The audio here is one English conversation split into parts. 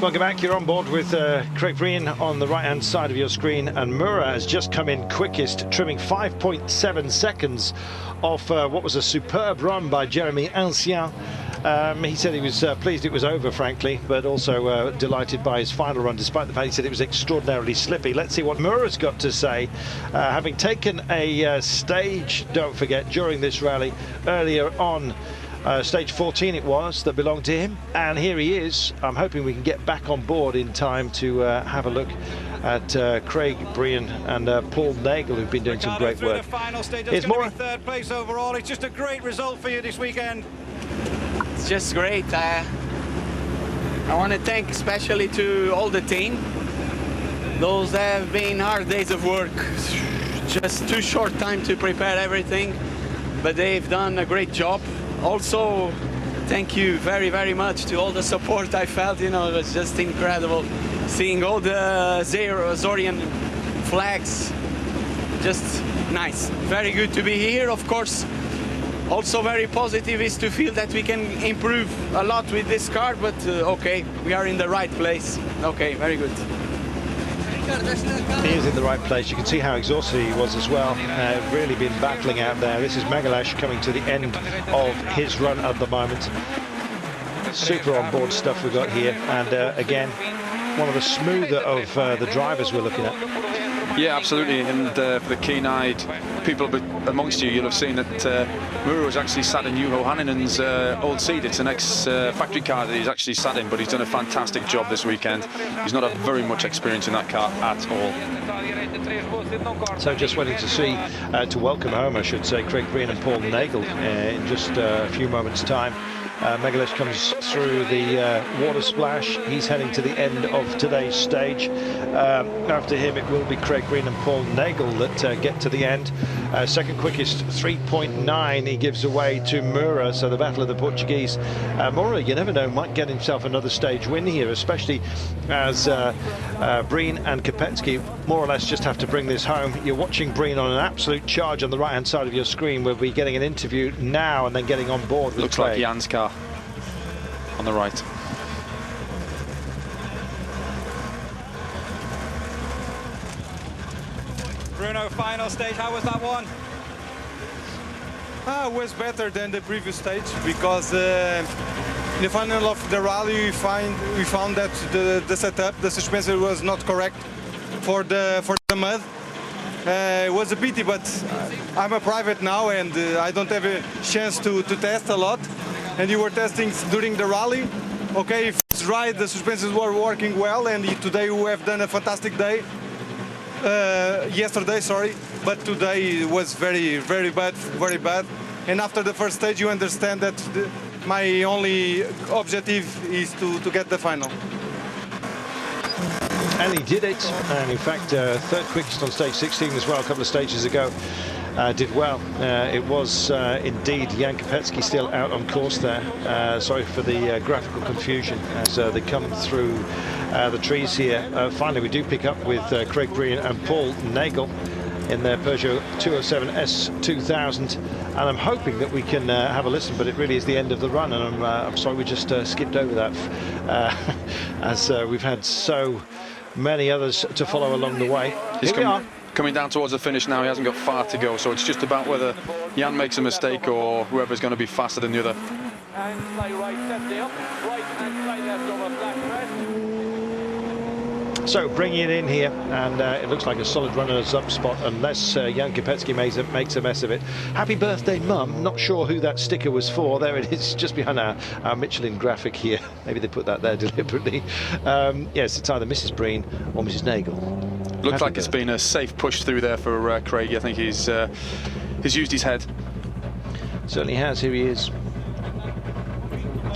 Welcome back. You're on board with Craig Breen on the right-hand side of your screen, and Mura has just come in quickest, trimming 5.7 seconds off what was a superb run by Jeremy Ancien. He said he was pleased it was over, frankly, but also delighted by his final run, despite the fact he said it was extraordinarily slippy. Let's see what Mura's got to say, having taken a stage, don't forget, during this rally earlier on. Stage 14 it was, that belonged to him, and here he is. I'm hoping we can get back on board in time to have a look at Craig Breen and Paul Nagel, who've been doing some great work. Here's more. Third place overall. It's just a great result for you this weekend. It's just great. I want to thank especially to all the team. Those have been hard days of work. Just too short time to prepare everything, but they've done a great job. Also, thank you very, very much to all the support I felt. You know, it was just incredible seeing all the Azorian flags. Just nice. Very good to be here, of course. Also very positive is to feel that we can improve a lot with this car, but okay, we are in the right place. Okay, very good. He is in the right place. You can see how exhausted he was as well. Really been battling out there. This is Magalhães coming to the end of his run at the moment. Super on board stuff we've got here, and again, one of the smoother of the drivers we're looking at. Yeah, absolutely, and for the keen-eyed people amongst you, you'll have seen that Mura was actually sat in Juho Hanninen's old seat. It's an ex-factory car that he's actually sat in, but he's done a fantastic job this weekend. He's not had very much experience in that car at all. So just waiting to see, to welcome home, I should say, Craig Breen and Paul Nagel in just a few moments' time. Magalhães comes through the water splash. He's heading to the end of today's stage. After him, it will be Craig Breen and Paul Nagel that get to the end. Second quickest, 3.9, he gives away to Mura. So the battle of the Portuguese. Mura, you never know, might get himself another stage win here, especially as Breen and Kopecky more or less just have to bring this home. You're watching Breen on an absolute charge on the right-hand side of your screen. We'll be getting an interview now and then getting on board with Looks Craig. like Jan's car on the right. Bruno, final stage, how was that one? It was better than the previous stage, because in the final of the rally we found that the setup, the suspension was not correct for the mud. It was a pity, but I'm a private now and I don't have a chance to test a lot. And you were testing during the rally. Okay, if it's right, the suspensions were working well, and today we have done a fantastic day. Yesterday, sorry, but today it was very, very bad, very bad. And after the first stage, you understand that my only objective is to get the final. And he did it, and in fact, third quickest on stage 16 as well, a couple of stages ago. Did well. It was indeed Jan Kopecky still out on course there. Sorry for the graphical confusion as they come through the trees here. Finally, we do pick up with Craig Breen and Paul Nagel in their Peugeot 207 S2000, and I'm hoping that we can have a listen, but it really is the end of the run, and I'm sorry we just skipped over that as we've had so many others to follow along the way. Here we are. Coming down towards the finish now, he hasn't got far to go, so it's just about whether Jan makes a mistake or whoever's going to be faster than the other. So bringing it in here, and it looks like a solid runners-up spot, unless Jan Kopecky makes a mess of it. Happy birthday, Mum. Not sure who that sticker was for. There it is, just behind our Michelin graphic here. Maybe they put that there deliberately. Yes, it's either Mrs. Breen or Mrs. Nagel. Looks like it's been a safe push through there for Craig. I think he's used his head. Certainly has. Here he is.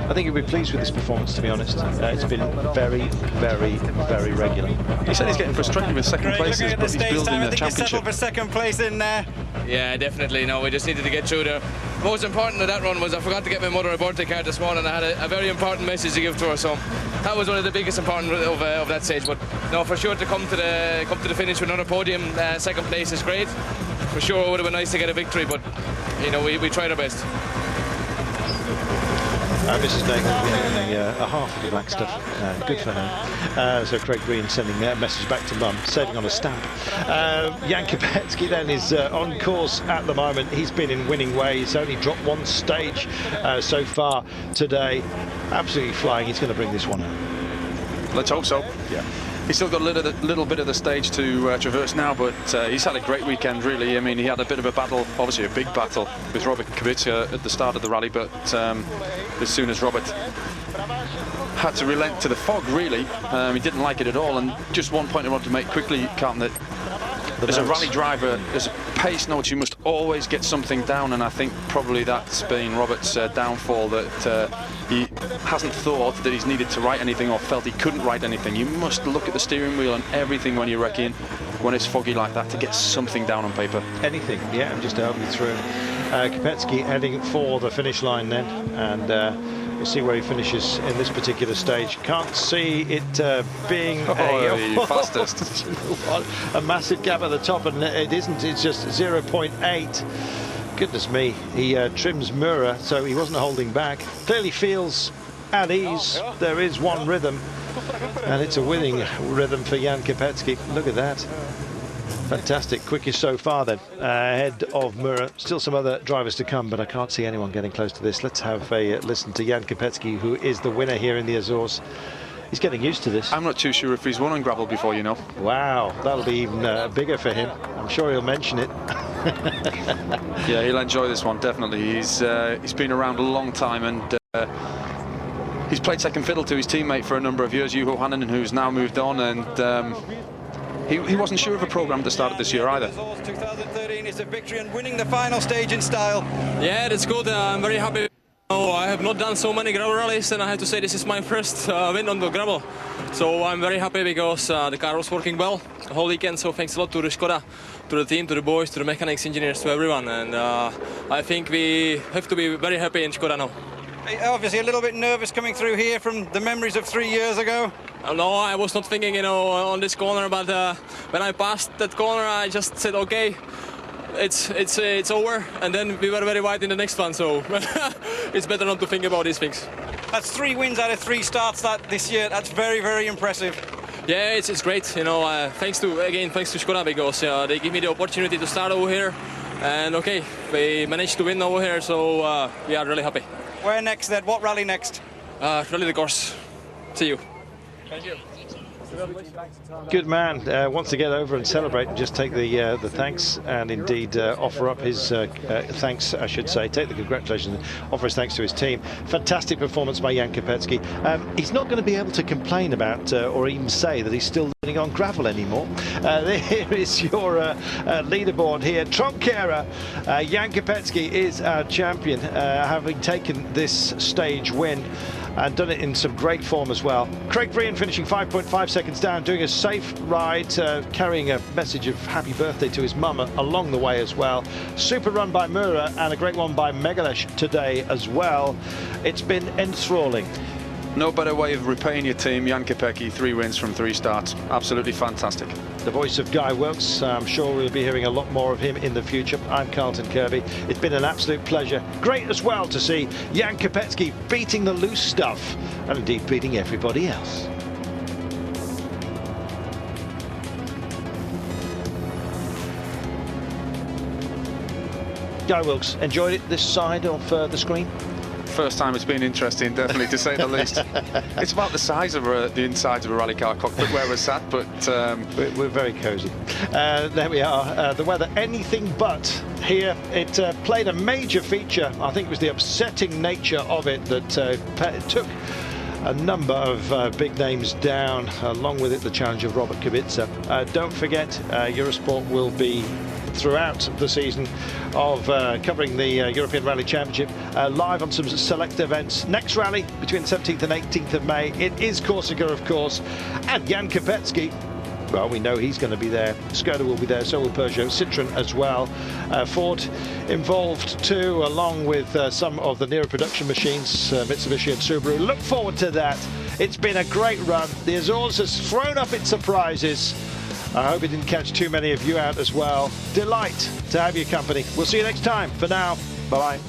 I think he'll be pleased with this performance, to be honest. It's been very, very, very regular. He said he's getting frustrated with second places, but he's building a championship. Settled for second place in there. Yeah, definitely. No, we just needed to get through there. Most important of that run was I forgot to get my mother a birthday card this morning. I had a very important message to give to her, so that was one of the biggest important of that stage. But no, for sure to come to the finish with another podium, second place is great. For sure, it would have been nice to get a victory, but you know we tried our best. Mrs. Nagel getting a half of the black stuff. Good for her. So Craig Breen sending a message back to Mum, saving on a stamp. Jan Kopecki then is on course at the moment. He's been in winning ways, only dropped one stage so far today. Absolutely flying. He's going to bring this one home. Let's hope so. Yeah. He's still got a little bit of the stage to traverse now, but he's had a great weekend, really. I mean, he had a bit of a battle, obviously a big battle, with Robert Kubica at the start of the rally, but as soon as Robert had to relent to the fog, really, he didn't like it at all. And just one point I want to make quickly, Carlton, that as a rally driver, as a pace note, you must always get something down, and I think probably that's been Robert's downfall, that he hasn't thought that he's needed to write anything or felt he couldn't write anything. You must look at the steering wheel and everything when you're wrecking, when it's foggy like that, to get something down on paper. Anything, yeah, just to help you through. Kopecki heading for the finish line then, and we'll see where he finishes in this particular stage. Can't see it being fastest. A massive gap at the top, and it isn't. It's just 0.8. Goodness me. He trims Mura, so he wasn't holding back. Clearly feels at ease. There is one rhythm, and it's a winning rhythm for Jan Kopecki. Look at that. Fantastic, quickest so far then, ahead of Mura. Still some other drivers to come, but I can't see anyone getting close to this. Let's have a listen to Jan Kopecki, who is the winner here in the Azores. He's getting used to this. I'm not too sure if he's won on gravel before, you know. Wow, that'll be even bigger for him. I'm sure he'll mention it. Yeah, he'll enjoy this one, definitely. He's been around a long time, and he's played second fiddle to his teammate for a number of years, Juho Hänninen, who's now moved on, and he wasn't sure of a programme at the start of this year either. 2013 is a victory and winning the final stage in style. Yeah, that's good. I'm very happy. I have not done so many gravel rallies, and I have to say this is my first win on the gravel. So I'm very happy because the car was working well the whole weekend. So thanks a lot to the Skoda, to the team, to the boys, to the mechanics, engineers, to everyone. And I think we have to be very happy in Skoda now. Obviously a little bit nervous coming through here from the memories of 3 years ago. No, I was not thinking, on this corner, but when I passed that corner, I just said, okay, it's over, and then we were very wide in the next one, so it's better not to think about these things. That's 3 wins out of 3 starts this year. That's very, very impressive. Yeah, it's great. Thanks to Skoda, because they give me the opportunity to start over here, and okay, we managed to win over here, so we are really happy. Where next then? What rally next? Rally the course. See you. Thank you. Good man. Wants to get over and celebrate and just take the thanks, and indeed offer up his thanks, I should say. Take the congratulations and offer his thanks to his team. Fantastic performance by Jan Kopecki. He's not going to be able to complain about or even say that he's still learning on gravel anymore. Here is your leaderboard here. Tronquera, Jan Kopecki is our champion, having taken this stage win and done it in some great form as well. Craig Breen finishing 5.5 seconds down, doing a safe ride, carrying a message of happy birthday to his mum along the way as well. Super run by Mura and a great one by Magalhães today as well. It's been enthralling. No better way of repaying your team. Jan Kopecki, 3 wins from 3 starts. Absolutely fantastic. The voice of Guy Wilkes. I'm sure we'll be hearing a lot more of him in the future. I'm Carlton Kirby. It's been an absolute pleasure. Great as well to see Jan Kopecki beating the loose stuff and indeed beating everybody else. Guy Wilkes, enjoyed it this side of the screen? First time it's been interesting, definitely, to say the least. It's about the size of the insides of a rally car cockpit where we're sat, but we're very cosy. There we are. The weather anything but here. It played a major feature. I think it was the upsetting nature of it that took a number of big names down, along with it the challenge of Robert Kubica. Don't forget, Eurosport will be throughout the season of covering the European Rally Championship, live on some select events. Next rally between the 17th and 18th of May. It is Corsica, of course, and Jan Kopecki, well, we know he's going to be there. Skoda will be there, so will Peugeot, Citroën as well. Ford involved too, along with some of the nearer production machines, Mitsubishi and Subaru. Look forward to that. It's been a great run. The Azores has thrown up its surprises. I hope it didn't catch too many of you out as well. Delight to have your company. We'll see you next time. For now, bye-bye.